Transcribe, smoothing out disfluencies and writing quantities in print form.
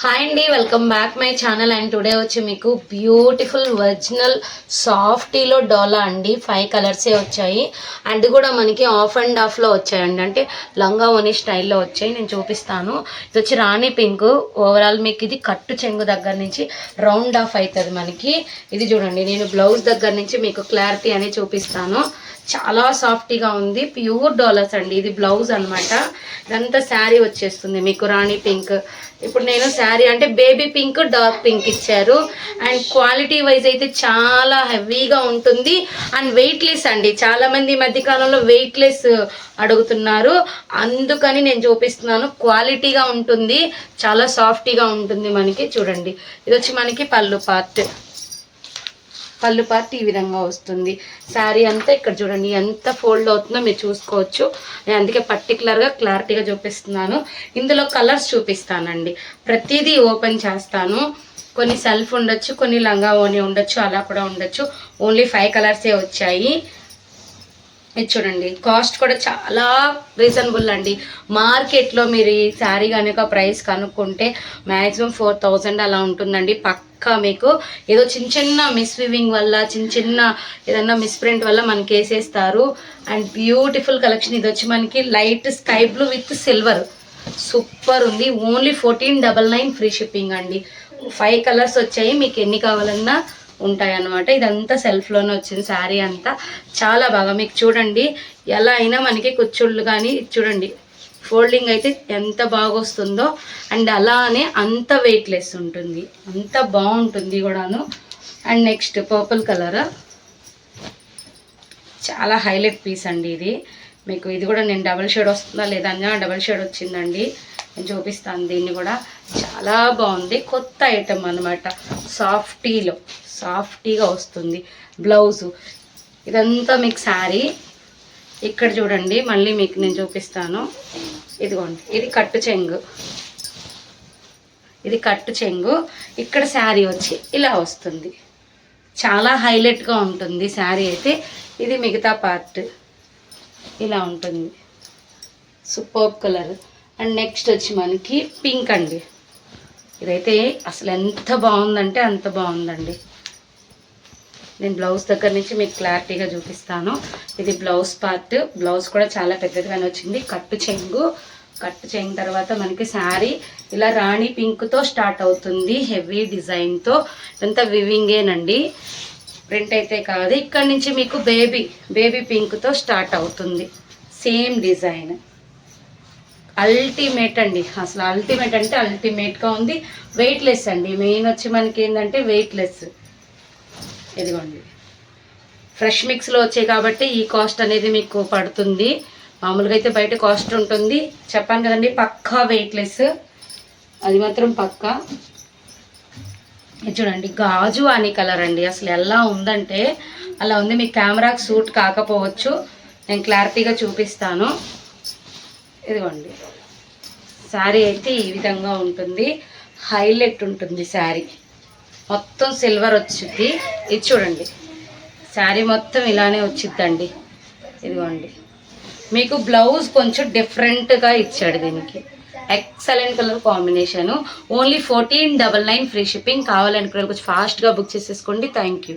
Hi అండి, welcome back my channel. And today వచ్చి మీకు బ్యూటిఫుల్ ఒరిజినల్ సాఫ్టీలో డోలా అండి. 5 కలర్సే వచ్చాయి. అండ్ కూడా మనకి ఆఫ్ అండ్ ఆఫ్లో వచ్చాయండి, అంటే లంగా ఓని స్టైల్లో వచ్చాయి. నేను చూపిస్తాను. ఇది వచ్చి రాణి పింక్. ఓవరాల్ మీకు ఇది కట్టు చెంగు దగ్గర నుంచి రౌండ్ ఆఫ్ అవుతుంది మనకి. ఇది చూడండి, నేను బ్లౌజ్ దగ్గర నుంచి మీకు క్లారిటీ అనేది చూపిస్తాను. చాలా సాఫ్టీగా ఉంది. ప్యూర్ డాలర్స్ అండి. ఇది బ్లౌజ్ అనమాట. ఇదంతా శారీ వచ్చేస్తుంది మీకు రాణి పింక్. ఇప్పుడు నేను శారీ అంటే బేబీ పింక్, డార్క్ పింక్ ఇచ్చారు. అండ్ క్వాలిటీ వైజ్ అయితే చాలా హెవీగా ఉంటుంది. అండ్ వెయిట్లెస్ అండి. చాలామంది ఈ మధ్యకాలంలో వెయిట్లెస్ అడుగుతున్నారు, అందుకని నేను చూపిస్తున్నాను. క్వాలిటీగా ఉంటుంది, చాలా సాఫ్టీగా ఉంటుంది మనకి. చూడండి, ఇది వచ్చి మనకి పళ్ళు పార్ట్ ఈ విధంగా వస్తుంది. శారీ అంతా ఇక్కడ చూడండి ఎంత ఫోల్డ్ అవుతుందో మీరు చూసుకోవచ్చు. నేను అందుకే పర్టికులర్గా క్లారిటీగా చూపిస్తున్నాను. ఇందులో కలర్స్ చూపిస్తానండి, ప్రతిదీ ఓపెన్ చేస్తాను. కొన్ని సెల్ఫ్ ఉండొచ్చు, కొన్ని లంగా ఓని ఉండొచ్చు, అలా కూడా ఉండొచ్చు. ఓన్లీ 5 కలర్సే వచ్చాయి. ఇది చూడండి, కాస్ట్ కూడా చాలా రీజనబుల్ అండి. మార్కెట్లో మీరు ఈ శారీ కనుక ప్రైస్ కనుక్కుంటే మ్యాక్సిమం 4000 అలా ఉంటుందండి పక్కా. మీకు ఏదో చిన్న మిస్వివింగ్ వల్ల, చిన్న ఏదన్నా మిస్ప్రింట్ వల్ల మనకి వేసేస్తారు. And beautiful collection. ఇది వచ్చి మనకి light sky blue with silver, super ఉంది. ఓన్లీ 1499 ఫ్రీ షిప్పింగ్ అండి. 5 కలర్స్ వచ్చాయి, మీకు ఎన్ని కావాలన్నా ఉంటాయి అన్నమాట. ఇదంతా సెల్ఫ్లోనే వచ్చింది శారీ అంతా. చాలా బాగా మీకు చూడండి, ఎలా అయినా మనకి కుచ్చుళ్ళు కానీ చూడండి, ఫోల్డింగ్ అయితే ఎంత బాగా వస్తుందో. అండ్ అలానే అంత వెయిట్లెస్ ఉంటుంది, అంత బాగుంటుంది కూడాను. అండ్ నెక్స్ట్ పర్పుల్ కలర్, చాలా హైలైట్ పీస్ అండి ఇది మీకు. ఇది కూడా నేను డబల్ షేడ్ వస్తుందా లేదా అని డబల్ షేడ్ వచ్చిందండి, నేను చూపిస్తాను దీన్ని కూడా. చాలా బాగుంది, కొత్త ఐటమ్ అనమాట. సాఫ్టీగా వస్తుంది బ్లౌజు. ఇదంతా మీకు శారీ. ఇక్కడ చూడండి, మళ్ళీ మీకు నేను చూపిస్తాను. ఇదిగోండి, ఇది కట్టు చెంగు. ఇక్కడ శారీ వచ్చి ఇలా వస్తుంది, చాలా హైలైట్గా ఉంటుంది శారీ అయితే. ఇది మిగతా పార్ట్ ఇలా ఉంటుంది, సూపర్ కలర్. అండ్ నెక్స్ట్ వచ్చి మనకి పింక్ అండి. ఇదైతే అసలు ఎంత బాగుందంటే అంత బాగుందండి. నేను బ్లౌజ్ దగ్గర నుంచి మీకు క్లారిటీగా చూపిస్తాను. ఇది బ్లౌజ్ పార్ట్. బ్లౌజ్ కూడా చాలా పెద్దదిగానే వచ్చింది. కట్టు చెంగు తర్వాత మనకి శారీ ఇలా రాణి పింక్తో స్టార్ట్ అవుతుంది, హెవీ డిజైన్తో. ఇదంతా వివింగేనండి, ప్రింట్ అయితే కాదు. ఇక్కడ నుంచి మీకు బేబీ పింక్తో స్టార్ట్ అవుతుంది, సేమ్ డిజైన్. అల్టిమేట్ అండి, అసలు అల్టిమేట్ అంటే అల్టిమేట్గా ఉంది. వెయిట్లెస్ అండి, మెయిన్ వచ్చి మనకి ఏంటంటే వెయిట్లెస్. ఇదిగోండి, ఫ్రెష్ మిక్స్లో వచ్చాయి కాబట్టి ఈ కాస్ట్ అనేది మీకు పడుతుంది. మామూలుగా అయితే బయట కాస్ట్ ఉంటుంది, చెప్పాను కదండి. పక్కా వెయిట్లెస్, అది మాత్రం పక్కా. ఇది చూడండి, గాజు అని కలర్ అండి. అసలు ఎలా ఉందంటే అలా ఉంది. మీకు కెమెరాకి సూట్ కాకపోవచ్చు, నేను క్లారిటీగా చూపిస్తాను. ఇదిగోండి, శారీ అయితే ఈ విధంగా ఉంటుంది, హైలైట్ ఉంటుంది శారీ. మొత్తం సిల్వర్ వచ్చింది. ఇది చూడండి, శారీ మొత్తం ఇలానే వచ్చిద్దండి. ఇదిగోండి, మీకు బ్లౌజ్ కొంచెం డిఫరెంట్గా ఇచ్చాడు దీనికి. Excellent colour combination. Only 1499 free shipping. కావాలనుకునే కొంచెం ఫాస్ట్గా బుక్ చేసేసుకోండి. Thank you.